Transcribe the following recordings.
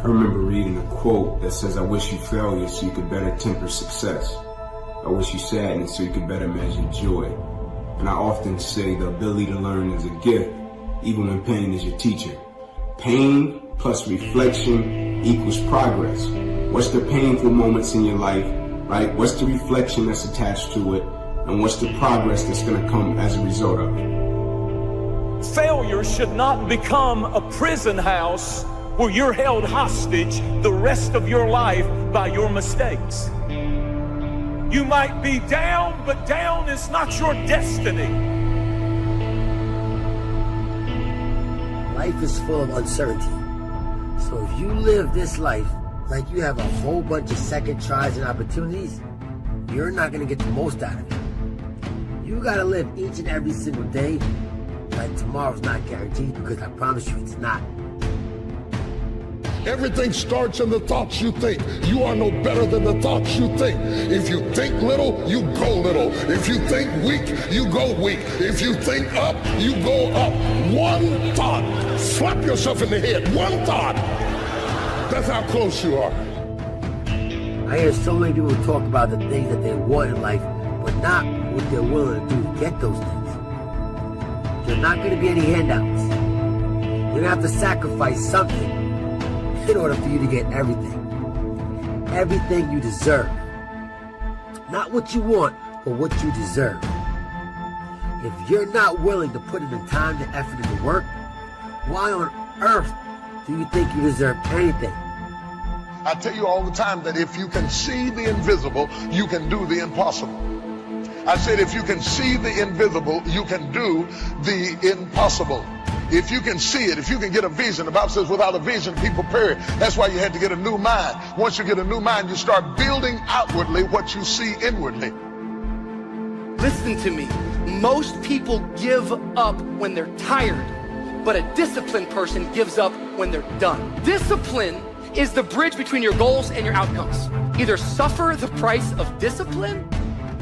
I remember reading a quote that says, I wish you failure so you could better temper success. I wish you sadness so you could better measure joy. And I often say the ability to learn is a gift, even when pain is your teacher. Pain plus reflection equals progress. What's the painful moments in your life, right? What's the reflection that's attached to it? And what's the progress that's going to come as a result of it? Failure should not become a prison house where you're held hostage the rest of your life by your mistakes. You might be down, but down is not your destiny. Life is full of uncertainty. So if you live this life like you have a whole bunch of second tries and opportunities, you're not going to get the most out of it. You got to live each and every single day like tomorrow's not guaranteed, because I promise you it's not. Everything starts in the thoughts you think. You are no better than the thoughts you think. If you think little, you go little. If you think weak, you go weak. If you think up, you go up. One thought. Slap yourself in the head. One thought. That's how close you are. I hear so many people talk about the things that they want in life, but not what they're willing to do to get those things. There's not going to be any handouts. You're going to have to sacrifice something in order for you to get everything. Everything you deserve. Not what you want, but what you deserve. If you're not willing to put in the time, the effort, and the work, why on earth do you think you deserve anything? I tell you all the time that if you can see the invisible, you can do the impossible. I said if you can see the invisible, you can do the impossible. If you can see it, if you can get a vision, the Bible says without a vision, people perish. That's why you had to get a new mind. Once you get a new mind, you start building outwardly what you see inwardly. Listen to me. Most people give up when they're tired, but a disciplined person gives up when they're done. Discipline is the bridge between your goals and your outcomes. Either suffer the price of discipline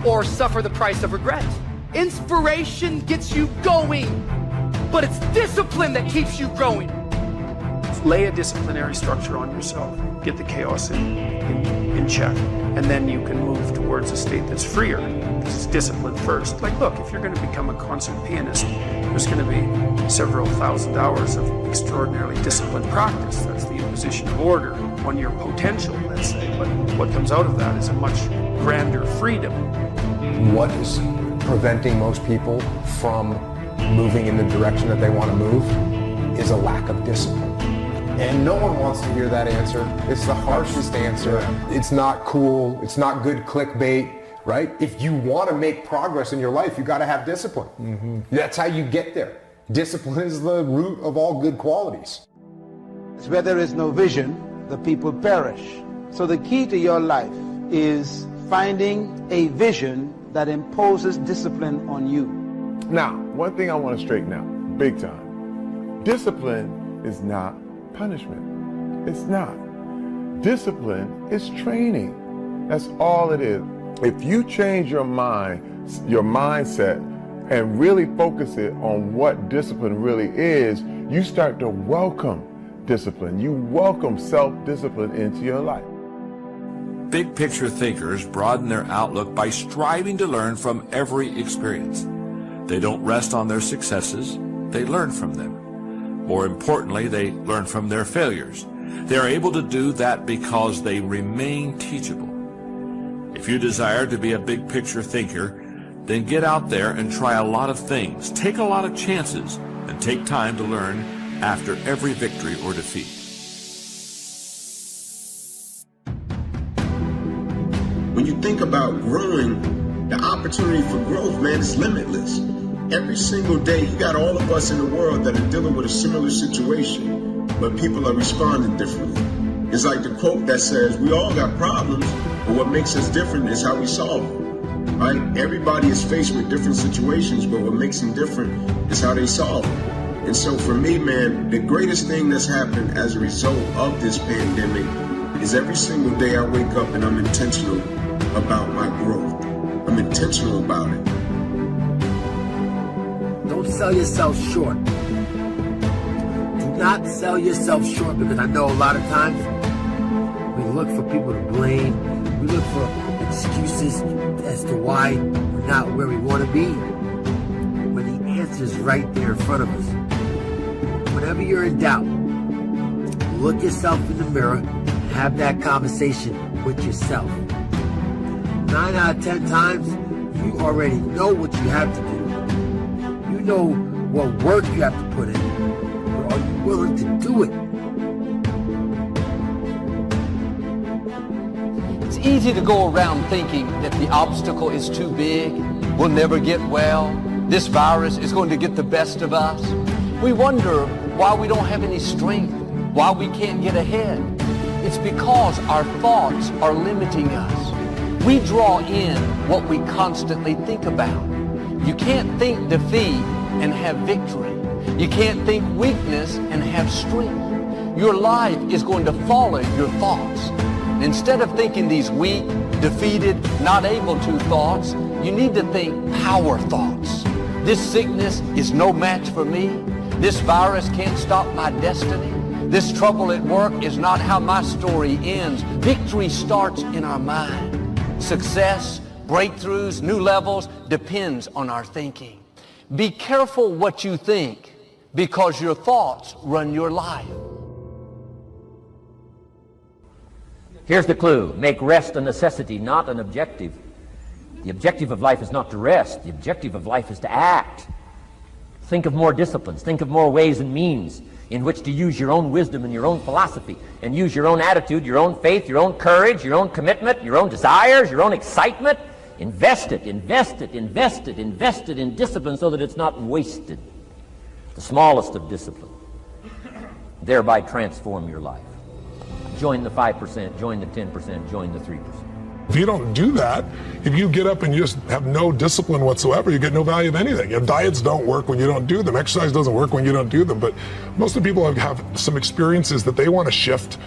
or suffer the price of regret. Inspiration gets you going, but it's discipline that keeps you growing. Lay a disciplinary structure on yourself. Get the chaos in check. And then you can move towards a state that's freer. This is discipline first. Like, look, if you're going to become a concert pianist, there's going to be several thousand hours of extraordinarily disciplined practice. That's the imposition of order on your potential, let's say. But what comes out of that is a much grander freedom. What is preventing most people from moving in the direction that they want to move is a lack of discipline. And no one wants to hear that answer. It's the harshest answer. It's not cool. It's not good clickbait, right? If you want to make progress in your life, you got to have discipline. Mm-hmm. That's how you get there. Discipline is the root of all good qualities. Where there is no vision, the people perish. So the key to your life is finding a vision that imposes discipline on you. Now, one thing I want to straighten out, big time. Discipline is not punishment. It's not. Discipline is training. That's all it is. If you change your mind, your mindset, and really focus it on what discipline really is, you start to welcome discipline. You welcome self-discipline into your life. Big picture thinkers broaden their outlook by striving to learn from every experience. They don't rest on their successes, they learn from them. More importantly, they learn from their failures. They are able to do that because they remain teachable. If you desire to be a big picture thinker, then get out there and try a lot of things, take a lot of chances, and take time to learn after every victory or defeat. When you think about growing, the opportunity for growth, man, is limitless. Every single day, you got all of us in the world that are dealing with a similar situation, but people are responding differently. It's like the quote that says, we all got problems, but what makes us different is how we solve them, right? Everybody is faced with different situations, but what makes them different is how they solve them. And so for me, man, the greatest thing that's happened as a result of this pandemic is every single day I wake up and I'm intentional about my growth. I'm intentional about it. Don't sell yourself short. Do not sell yourself short, because I know a lot of times we look for people to blame. We look for excuses as to why we're not where we want to be, when the answer's right there in front of us. Whenever you're in doubt, look yourself in the mirror and have that conversation with yourself. 9 out of 10 times, you already know what you have to do. You know what work you have to put in. But are you willing to do it? It's easy to go around thinking that the obstacle is too big, we'll never get well, this virus is going to get the best of us. We wonder why we don't have any strength, why we can't get ahead. It's because our thoughts are limiting us. We draw in what we constantly think about. You can't think defeat and have victory. You can't think weakness and have strength. Your life is going to follow your thoughts. Instead of thinking these weak, defeated, not able to thoughts, you need to think power thoughts. This sickness is no match for me. This virus can't stop my destiny. This trouble at work is not how my story ends. Victory starts in our mind. Success, breakthroughs, new levels depends on our thinking. Be careful what you think, because your thoughts run your life. Here's the clue. Make rest a necessity, not an objective. The objective of life is not to rest. The objective of life is to act. Think of more disciplines. Think of more ways and means in which to use your own wisdom and your own philosophy, and use your own attitude, your own faith, your own courage, your own commitment, your own desires, your own excitement. Invest it in discipline so that it's not wasted. The smallest of discipline. Thereby transform your life. Join the 5%, join the 10%, join the 3%. If you don't do that, if you get up and you just have no discipline whatsoever, you get no value of anything. You know, diets don't work when you don't do them. Exercise doesn't work when you don't do them. But most of the people have some experiences that they want to shift.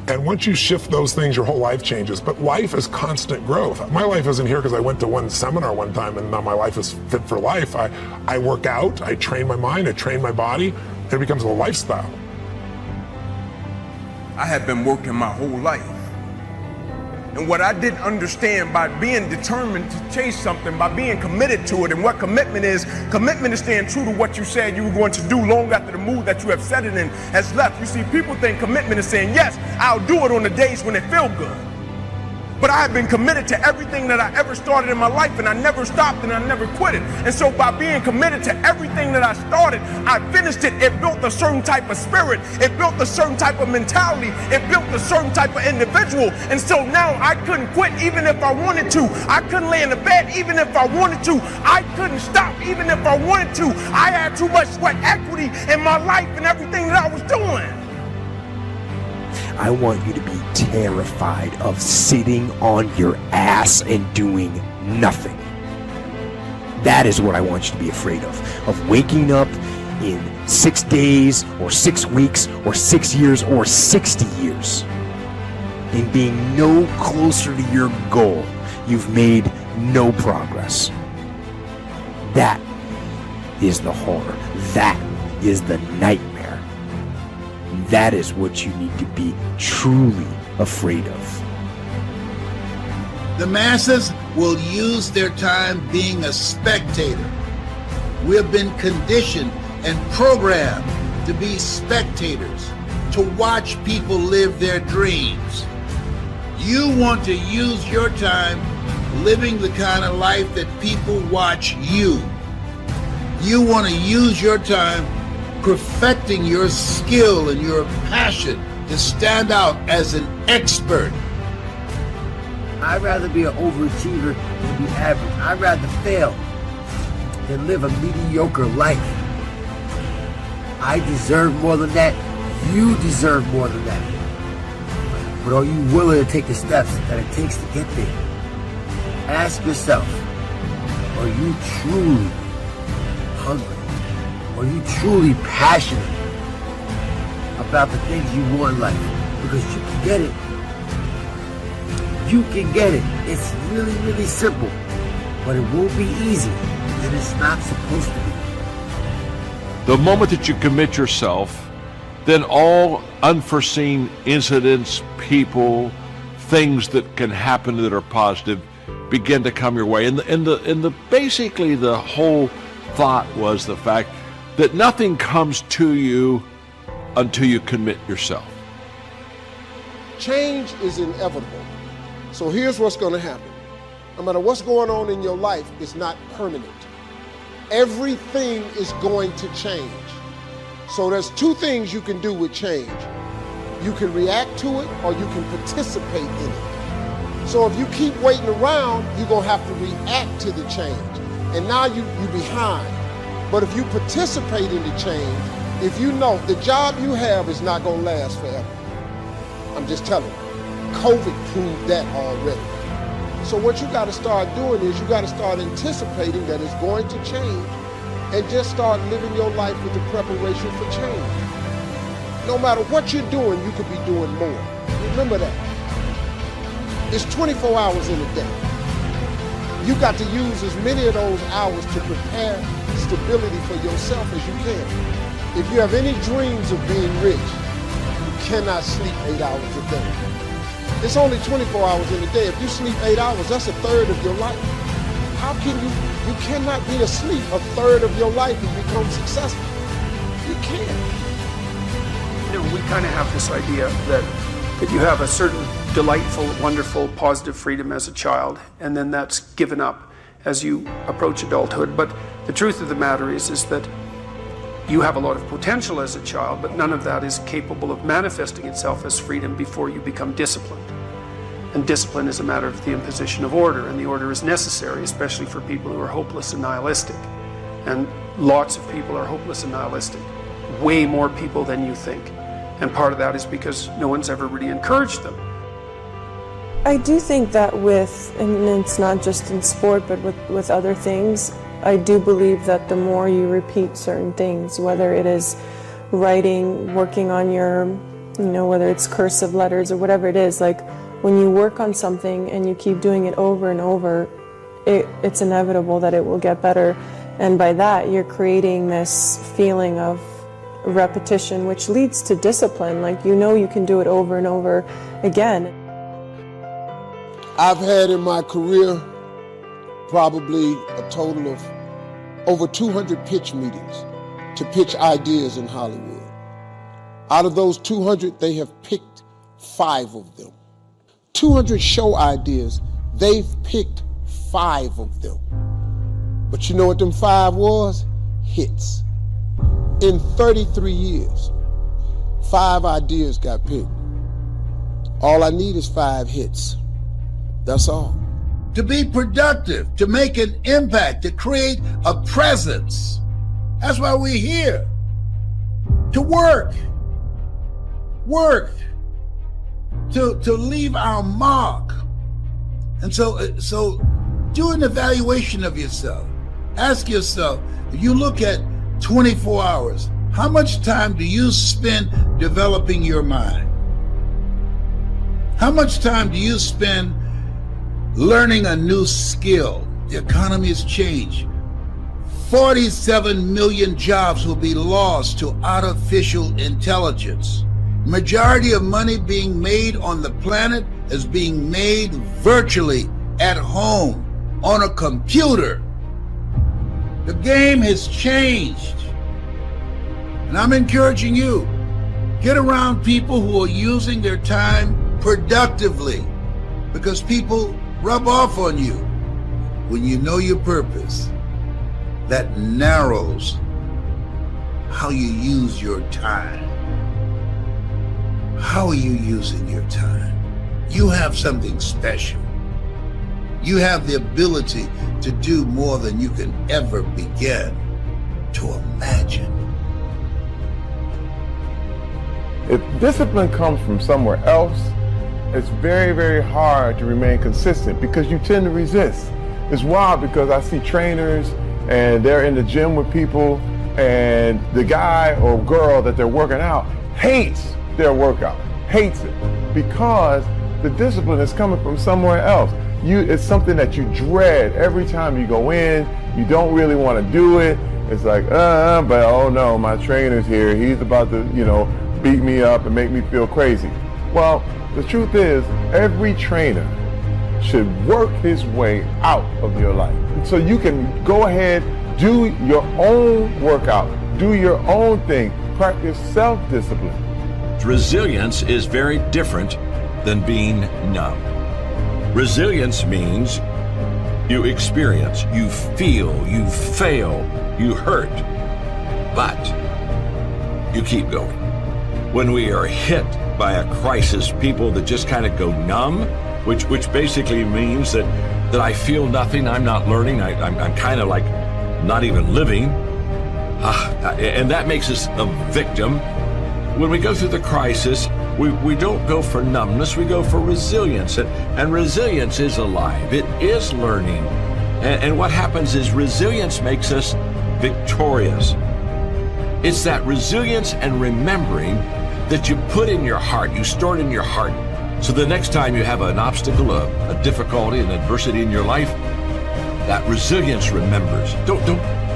And once you shift those things, your whole life changes. But life is constant growth. My life isn't here because I went to one seminar one time and now my life is fit for life. I work out, I train my mind, I train my body, and it becomes a lifestyle. I had been working my whole life. And what I didn't understand, by being determined to chase something, by being committed to it, and what commitment is staying true to what you said you were going to do long after the mood that you have set it in has left. You see, people think commitment is saying, yes, I'll do it on the days when it feels good. But I have been committed to everything that I ever started in my life, and I never stopped and I never quit it. And so by being committed to everything that I started, I finished it. It built a certain type of spirit. It built a certain type of mentality. It built a certain type of individual. And so now I couldn't quit even if I wanted to. I couldn't lay in the bed even if I wanted to. I couldn't stop even if I wanted to. I had too much sweat equity in my life and everything that I was doing. I want you to be terrified of sitting on your ass and doing nothing. That is what I want you to be afraid of waking up in 6 days or 6 weeks or 6 years or 60 years and being no closer to your goal. You've made no progress. That is the horror. That is the nightmare. That is what you need to be truly afraid of. The masses will use their time being a spectator. We have been conditioned and programmed to be spectators, to watch people live their dreams. You want to use your time living the kind of life that people watch you. You want to use your time perfecting your skill and your passion to stand out as an expert. I'd rather be an overachiever than be average. I'd rather fail than live a mediocre life. I deserve more than that. You deserve more than that. But are you willing to take the steps that it takes to get there? Ask yourself, are you truly hungry? Are you truly passionate about the things you want in life? Because you can get it. You can get it. It's really, really simple. But it won't be easy. And it's not supposed to be. The moment that you commit yourself then all unforeseen incidents, people, things that can happen that are positive begin to come your way. And basically the whole thought was the fact that nothing comes to you until you commit yourself. Change is inevitable. So here's what's going to happen. No matter what's going on in your life, it's not permanent. Everything is going to change. So there's two things you can do with change. You can react to it or you can participate in it. So if you keep waiting around, you're going to have to react to the change. And now you're behind. But if you participate in the change, if you know the job you have is not going to last forever. I'm just telling you. COVID proved that already. So what you got to start doing is you got to start anticipating that it's going to change and just start living your life with the preparation for change. No matter what you're doing, you could be doing more. Remember that. It's 24 hours in a day. You got to use as many of those hours to prepare stability for yourself as you can. If you have any dreams of being rich, you cannot sleep 8 hours a day. It's only 24 hours in a day. If you sleep 8 hours, that's a third of your life. How can you cannot be asleep a third of your life and become successful. You can't. You know, we kind of have this idea that you have a certain delightful, wonderful, positive freedom as a child, and then that's given up as you approach adulthood. But the truth of the matter is that you have a lot of potential as a child, but none of that is capable of manifesting itself as freedom before you become disciplined. And discipline is a matter of the imposition of order, and the order is necessary, especially for people who are hopeless and nihilistic. And lots of people are hopeless and nihilistic, way more people than you think. And part of that is because no one's ever really encouraged them. I do think that and it's not just in sport, but with other things, I do believe that the more you repeat certain things, whether it is writing, working on your, whether it's cursive letters or whatever it is, like when you work on something and you keep doing it over and over, it's inevitable that it will get better. And by that, you're creating this feeling of repetition, which leads to discipline. Like, you can do it over and over again. I've had in my career probably a total of over 200 pitch meetings to pitch ideas in Hollywood. Out of those 200, they have picked 5 of them. 200 show ideas, they've picked 5 of them. But you know what them 5 was? Hits. In 33 years, 5 ideas got picked. All I need is 5 hits. That's all. To be productive, to make an impact, to create a presence. That's why we're here. To work. To leave our mark. And so do an evaluation of yourself. Ask yourself, if you look at 24 hours, how much time do you spend developing your mind? How much time do you spend learning a new skill? The economy has changed. 47 million jobs will be lost to artificial intelligence. Majority of money being made on the planet is being made virtually at home on a computer. The game has changed. And I'm encouraging you, get around people who are using their time productively, because people rub off on you. When you know your purpose, that narrows how you use your time. How are you using your time? You have something special. You have the ability to do more than you can ever begin to imagine. If discipline comes from somewhere else, it's very, very hard to remain consistent because you tend to resist. It's wild because I see trainers and they're in the gym with people and the guy or girl that they're working out hates their workout, hates it, because the discipline is coming from somewhere else. It's something that you dread every time you go in. You don't really want to do it. It's like, but oh no, my trainer's here. He's about to, beat me up and make me feel crazy. Well, the truth is, every trainer should work his way out of your life. So you can go ahead, do your own workout, do your own thing, practice self-discipline. Resilience is very different than being numb. Resilience means you experience, you feel, you fail, you hurt, but you keep going. When we are hit by a crisis, people that just kind of go numb, which basically means that I feel nothing, I'm not learning, I'm kind of like not even living, and that makes us a victim. When we go through the crisis, we don't go for numbness, we go for resilience, and resilience is alive, it is learning, and what happens is resilience makes us victorious. It's that resilience and remembering that you put in your heart, you store it in your heart, so the next time you have an obstacle, a difficulty, an adversity in your life, that resilience remembers. Don't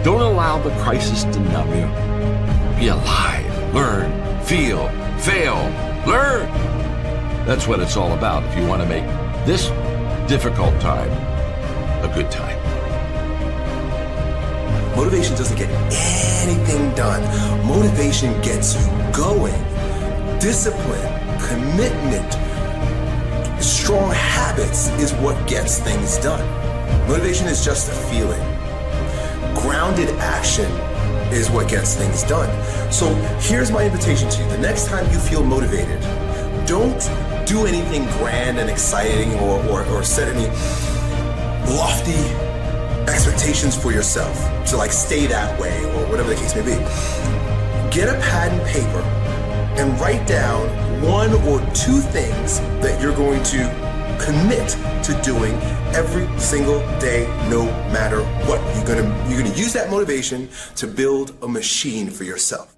allow the crisis to numb you. Be alive, learn, feel, fail, learn. That's what it's all about if you want to make this difficult time a good time. Motivation doesn't get anything done. Motivation gets you going. Discipline, commitment, strong habits is what gets things done. Motivation is just a feeling. Grounded action is what gets things done. So here's my invitation to you. The next time you feel motivated, don't do anything grand and exciting or set any lofty expectations for yourself to like stay that way or whatever the case may be. Get a pad and paper and write down 1 or 2 things that you're going to commit to doing every single day, no matter what. You're gonna use that motivation to build a machine for yourself.